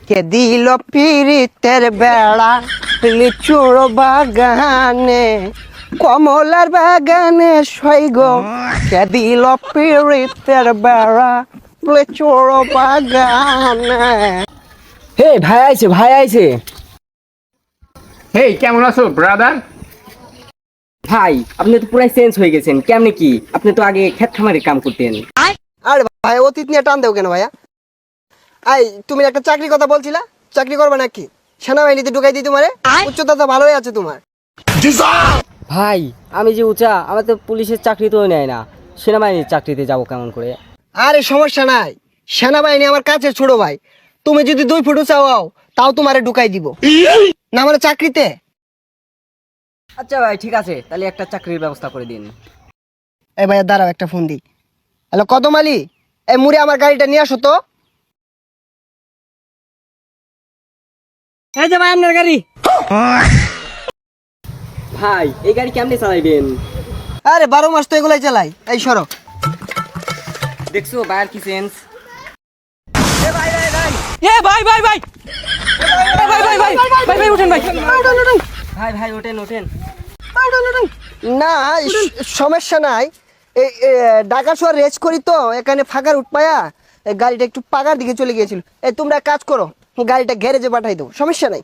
কে দিল পিরিতের বেড়া লিচুর বাগানে কমলার বাগানে সৈগ কে দিল পিরিতের বেড়া লিচুর বাগানে। হে ভাই আইছে ভাই আইছে। হেই, কেমন আছো ব্রাদার? ভাই আপনি তো পুরাই চেঞ্জ হয়ে গেছেন, কেমনে কি? আপনি তো আগে ক্ষেত খামারে কাম করতেন। আরে ভাই অতীত নিয়ে টান দেও কেন ভাইয়া? তুমি একটা চাকরির কথা বলছিলা, চাকরি করবে নাকি? সেনাবাহিনীতে ঢুকাই দিই তোমারে? উচ্চতা তো ভালোই আছে তোমার। ভাই আমি যে উঁচা, আমার তো পুলিশের চাকরি তো নেয় না, সেনাবাহিনীর চাকরিতে যাব কেমন করে? আরে সমস্যা নাই, সেনাবাহিনী আমার কাছে ছোট ভাই। তুমি যদি 2 ফুট চাও তাও তোমারে ঢুকাই দিব না মানে চাকরিতে। আচ্ছা ভাই ঠিক আছে, তাহলে একটা চাকরির ব্যবস্থা করে দিন। এই ভাইয়া দাঁড়াও, একটা ফোন দিই। হ্যালো কদম আলী, এই মুড়ে আমার গাড়িটা নিয়ে আসো তো। এই যে ভাই আপনার গাড়ি। ভাই এই গাড়ি কেমনে চালাইবেন? আরে 12 মাস তো এগুলাই চালাই। এই সরো। দেখছো বাইর কি চেঞ্জ। এ ভাই ভাই ভাই ভাই ভাই ভাই ভাই উঠেন ভাই। ভাই ভাই ওঠেন ওঠেন। না সমস্যা নাই। এই ঢাকা শহর রেস করি তো, এখানে ফাঁকার উঠপায়া গাড়িটা একটু পাকার দিকে চলে গিয়েছিল। এই তোমরা এক কাজ করো, গাড়িটা গ্যারেজে পাঠাই দাও, সমস্যা নাই।